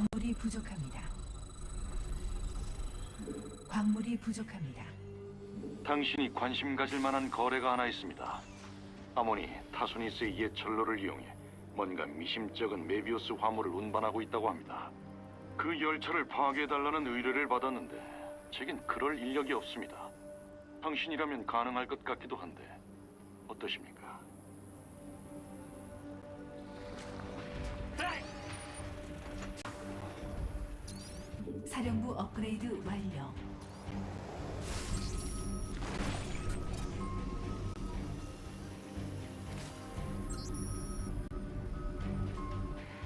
광물이 부족합니다. 광물이 부족합니다. 당신이 관심 가질 만한 거래가 하나 있습니다. 아모니 타소니스의 옛 철로를 이용해 뭔가 미심쩍은 메비우스 화물을 운반하고 있다고 합니다. 그 열차를 파괴해달라는 의뢰를 받았는데 제겐 그럴 인력이 없습니다. 당신이라면 가능할 것 같기도 한데 어떠십니까? 사령부 업그레이드 완료.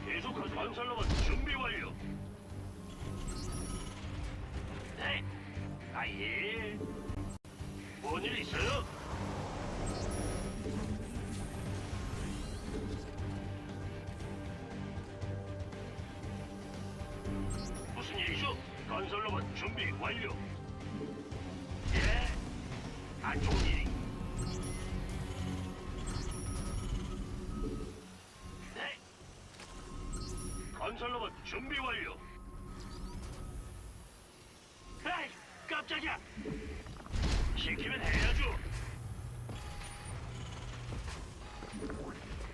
계속하세요. 건설로봇 준비 완료. 네. 아예. 뭔일 있어요? 무슨 일이죠? 건설로봇 준비 완료. 예. 안 좋은 일이. 네. 건설로봇 준비 완료. 에이, 깜짝이야. 시키면 해야죠.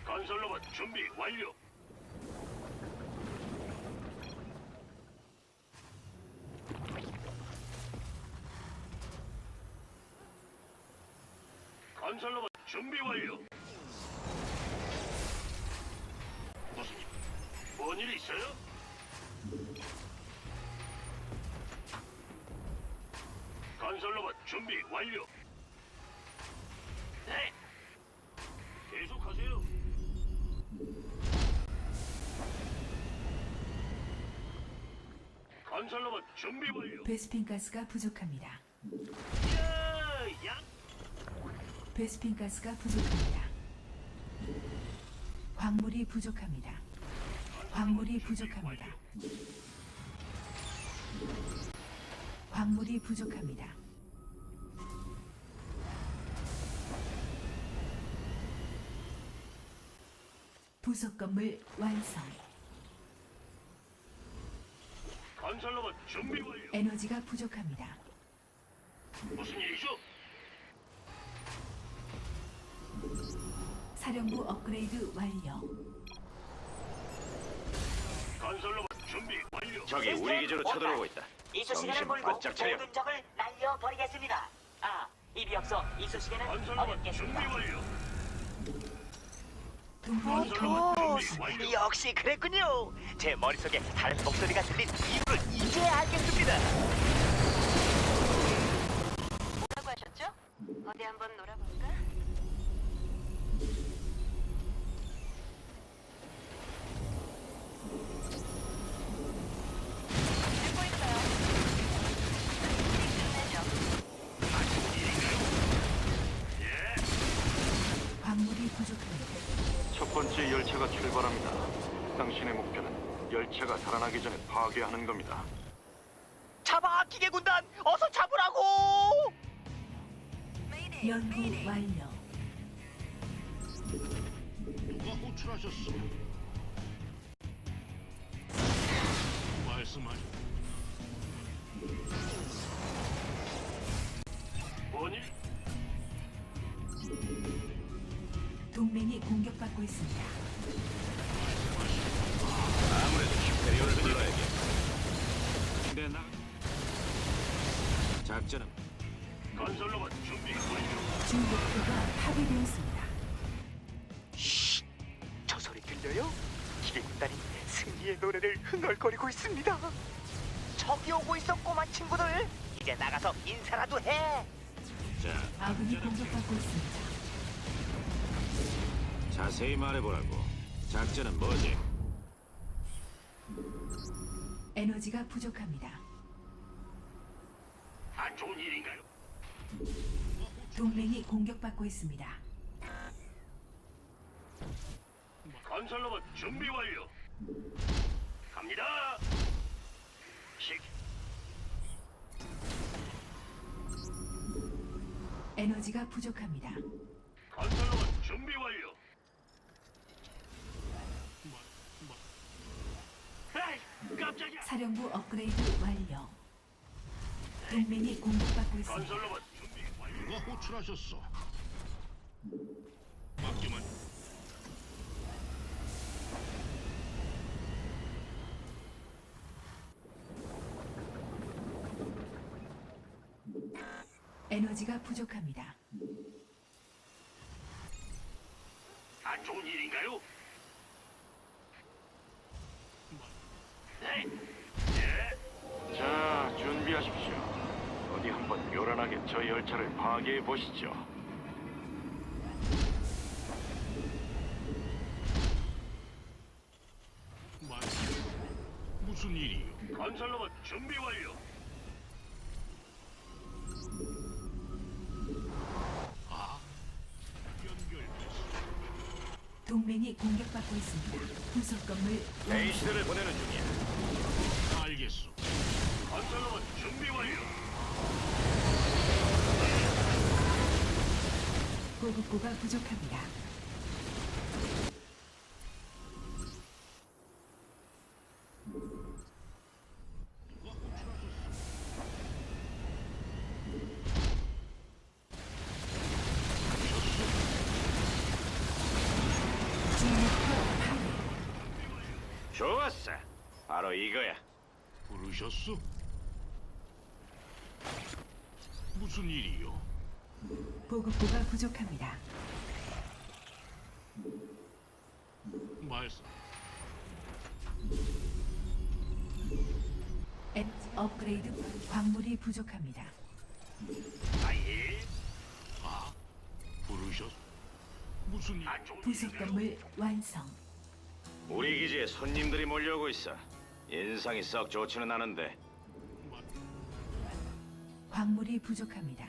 건설로봇 준비 완료. 건설로봇 준비 완료. 무슨 일? 뭔 일 있어요? 건설로봇 준비 완료. 네. 계속하세요. 건설로봇 준비 완료. 베스핀 가스가 부족합니다. 야! 베스핀 가스가 부족합니다. 광물이 부족합니다. 광물이 부족합니다. 광물이 부족합니다. 부속 건물 완성. 건설로봇 준비 완료. 에너지가 부족합니다. 무슨 일이죠? 사령부 업그레이드 완료. 건설로봇 준비 완료. 적이 우리 기지로 쳐들어오고 있다. 이쑤시개를 정신 물고 바짝 차려. 모든 적을 날려버리겠습니다. 아, 입이 없어 이쑤시개는 건설로봇 준비 어렵겠습니다. 완료. 동맹이 건설로봇 준비 완료. 역시 그랬군요. 제 머릿속에 다른 목소리가 들린 이유를 이제 알겠습니다. 뭐라고 하셨죠? 어디 한번 놀아볼까? 듣고 있어요. 끝내죠. 예. 광물이 부족합니다. 첫 번째 열차가 출발합니다. 당신의 목표는 열차가 달아나기 전에 파괴하는 겁니다. 잡아, 기계군단! 어서 잡으라고! 연구 완료. 누가 호출하셨어? 말씀하시. 뭔일? 동맹이 공격받고 있습니다. 아무래도 슈페리오를 불러야겠. 근데 나 작전은 건설로봇 준비 완료. 주 목표가 파괴되었습니다. 저 소리 들려요? 기계군단이 승리의 노래를 흥얼거리고 있습니다. 저기 오고 있어, 꼬마 친구들. 이제 나가서 인사라도 해. 자 아군이 공격받고 있습니다. 자세히 말해보라고. 작전은 뭐지? 에너지가 부족합니다. 안 좋은 일인가요? 동맹이 공격받고 있습니다. 건설로봇 준비 완료. 갑니다. 식. 에너지가 부족합니다. 건설로봇 준비 완료. 에이, 깜짝이야. 사령부 업그레이드 완료. 동맹이 공격받고 있습니다. 건설로봇 준비 완료. 누가 호출하셨어? 맡기만. 에너지가 부족합니다. 안 좋은 일인가요? 네. 예. 자, 준비하십시오. 어디 한번 요란하게 저 열차를 파괴해 보시죠. 무슨 일이요? 건설로봇 준비 완료. 연결됐어. 동맹이 공격받고 있습니다. 부속 건물 베인 시대를 보내는 중이야. 알겠어. 건설로봇 준비 완료. 보급고가 부족합니다. 주목표 파괴. 좋았어. 바로 이거야. 부르셨어? 무슨 일이요? 보급고가 부족합니다. 말씀. 업그레이드 광물이 부족합니다. 아예. 부르셨? 무슨 일? 안 좋은 부속 일인가요? 건물 완성. 우리 기지에 손님들이 몰려오고 있어. 인상이 썩 좋지는 않은데. 광물이 부족합니다.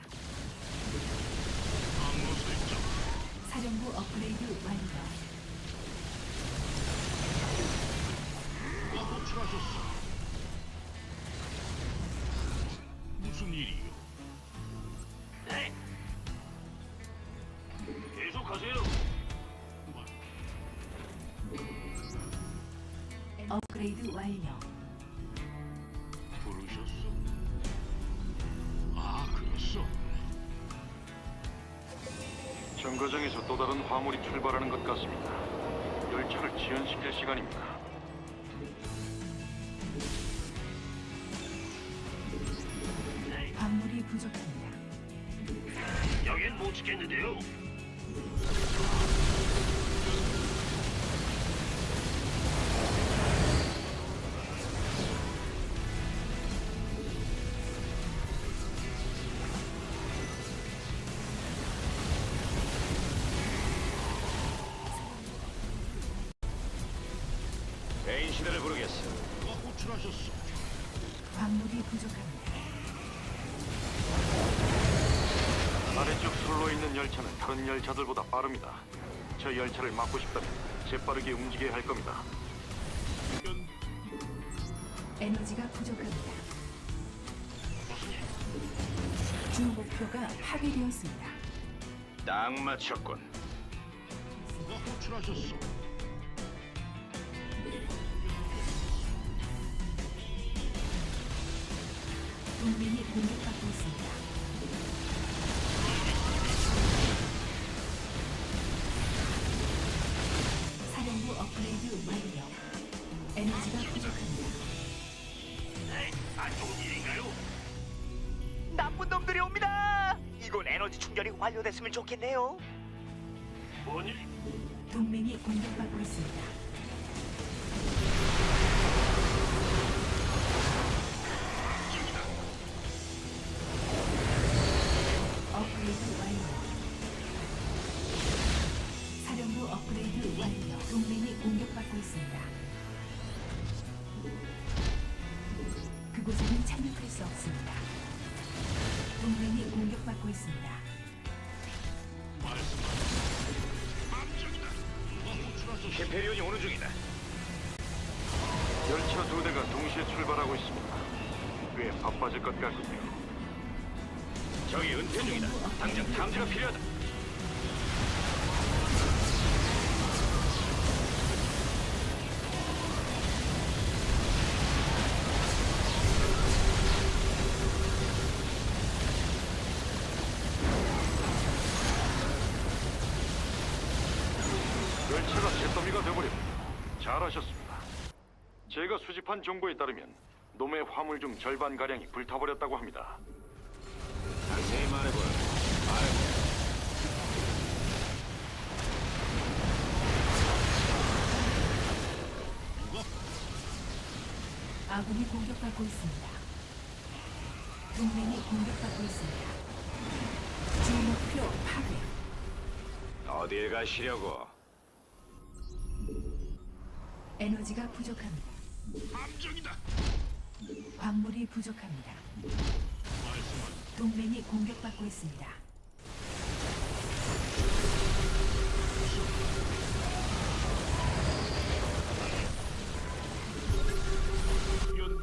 항로 설정. 사령부 업그레이드 완료. 누가 호출하셨어? 무슨 일이요? 네. 계속하세요. 업그레이드 완료. 부르셨어? 그랬어. 정거장에서 또 다른 화물이 출발하는 것 같습니다. 열차를 지연시킬 시간입니다. 광물이 부족합니다. 여긴 못 지켰는데요. 베인 시대를 부르겠어. 누가 호출하셨어? 광물이 부족합니다. 아래쪽 선로에 있는 열차는 다른 열차들보다 빠릅니다. 저 열차를 막고 싶다면 재빠르게 움직여야 할 겁니다. 연 에너지가 부족합니다. 주 목표가 파괴되었습니다. 딱 맞췄군. 누가 호출하셨어? 동맹이 공격받고 있습니다. 사령부 업그레이드 완료. 에너지가 부족합니다. 네. 안 좋은 일인가요? 나쁜 놈들이 옵니다. 이건 에너지 충전이 완료됐으면 좋겠네요. 뭔 일? 동맹이 공격받고 있습니다. 업그레이드 완료. 사령부 업그레이드 완료. 동맹이 공격받고 있습니다. 그곳에는 착륙할 수 없습니다. 동맹이 공격받고 있습니다. 깜짝이다. 누가 호출하셨어? 히페리온이 오는 중이다. 열차 두 대가 동시에 출발하고 있습니다. 꽤 바빠질 것 같군요. 저기 은퇴 중이다. 당장 탐지가 필요하다. 잘하셨습니다. 제가 수집한 정보에 따르면 놈의 화물 중 절반 가량이 불타버렸다고 합니다. 자세히 말해보라. 말해. 아군이 공격받고 있습니다. 동맹이 공격받고 있습니다. 주 목표 파괴. 어딜 가시려고? 에너지가 부족합니다. 함정이다. 광물이 부족합니다. 말씀한 동맹이 공격받고 있습니다. 연결.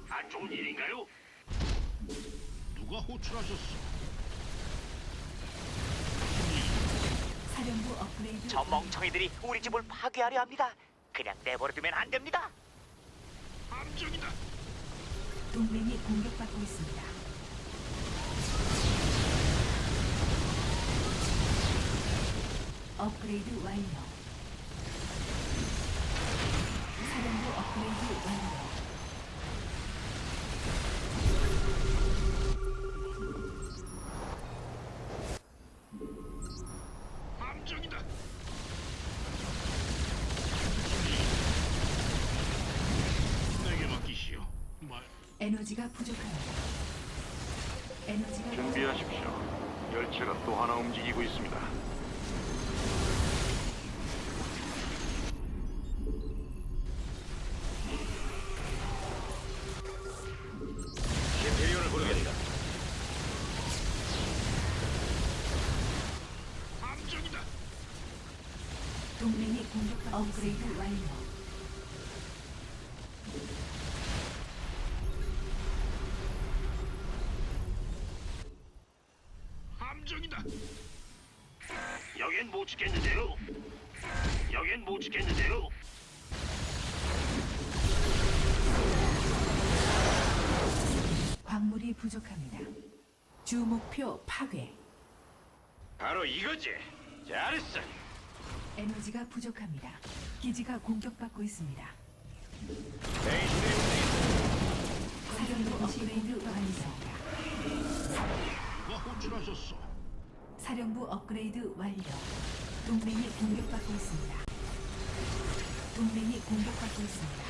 안 좋은 일인가요? 누가 호출하셨소? 사령부 업그레이드. 저 멍청이들이 우리 집을 파괴하려 합니다. 그냥 내버려두면 안 됩니다. 함정이다. 동맹이 공격받고 있습니다. 업그레이드 완료. 사령부 업그레이드 완료. 함정이다. 내게 맡기시오. 말. 에너지가 부족합니다. 에너지가 준비하십시오. 열차가 또 하나 움직이고 있습니다. 켄테리온을 부르겠다. 함정이다. 동맹이 공격받고 업그레이드 완료. 함정이다. 여긴 못 지켰는데요. 여긴 못 지켰는데요. 광물이 부족합니다. 주 목표 파괴. 바로 이거지. 잘했어. 에너지가 부족합니다. 기지가 공격받고 있습니다. 베이시들이 움직인다. 사령부 업그레이드 완료. 누가 호출하셨소? 사령부 업그레이드 완료. 동맹이 공격받고 있습니다. 동맹이 공격받고 있습니다.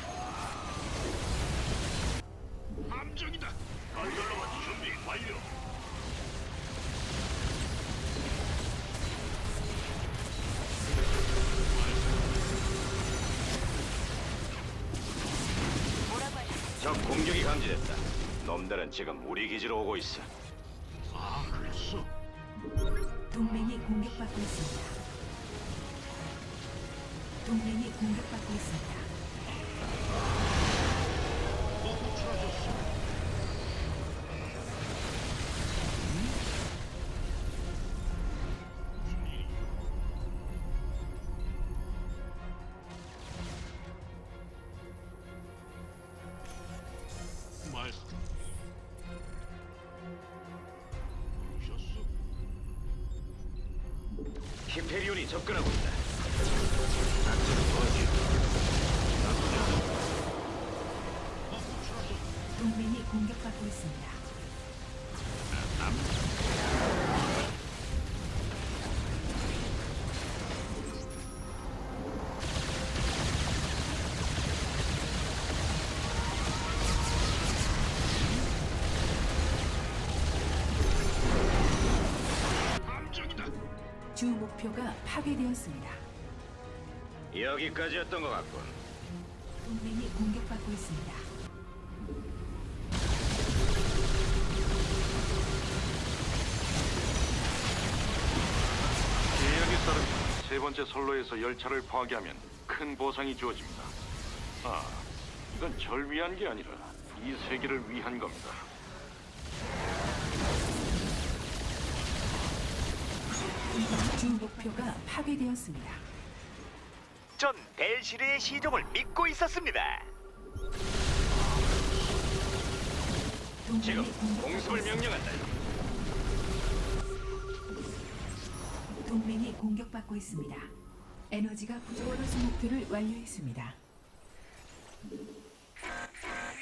함정이다. 건설로만 준비 완료. 뭐라고 하셨죠? 적 공격이 감지됐다. 놈들은 지금 우리 기지로 오고 있어. 아, 그랬어. 동맹이 공격받고 있습니다. 동맹이 공격받고 있습니다. 누가 호출하셨소? 무슨 일이? 말씀. 부르셨소? 켄테리온이 접근하고 있다. 누가 호출하셨소? 동맹이 공격받고 있습니다. 함정이다. 주 목표가 파괴되었습니다. 여기까지였던 것 같군. 동맹이 공격받고 있습니다. 계약에 따르면 세 번째 선로에서 열차를 파괴하면 큰 보상이 주어집니다. 아, 이건 절 위한 게 아니라 이 세계를 위한 겁니다. 주 목표가 파괴되었습니다. 전 벨시르의 시종을 믿고 있었습니다. 지금 동맹이 공습을 명령한다. 동맹이 공격받고 있습니다. 에너지가 부족한 목표를 완료했습니다.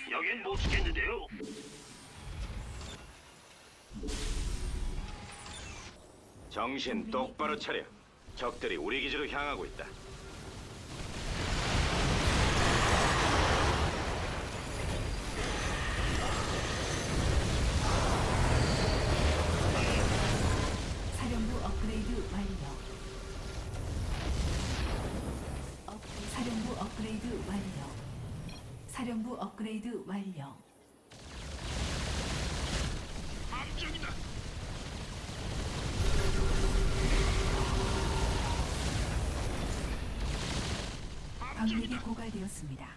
여긴 못 지켰는데요. 정신 똑바로 차려. 적들이 우리 기지로 향하고 있다. 사령부 업그레이드 완료. 사령부 업그레이드 완료. 사령부 업그레이드 완료. 함정이다. 방력이 고갈되었습니다.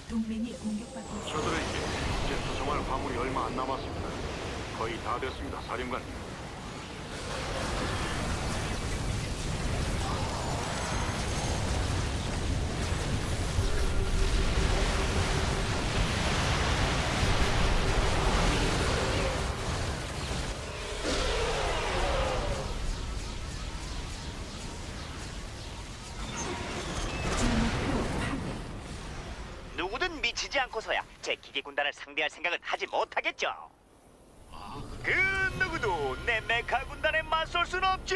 동맹이 공격받고 있습니다. 저들에게 이제 수송할 화물이 얼마 안 남았습니다. 거의 다 됐습니다, 사령관님. 주목표 파괴. 누구든 미치지 않고서야 제 기계 군단을 상대할 생각은 하지 못하겠죠. 그 누구도 내 메카 군단에 맞설 순 없지.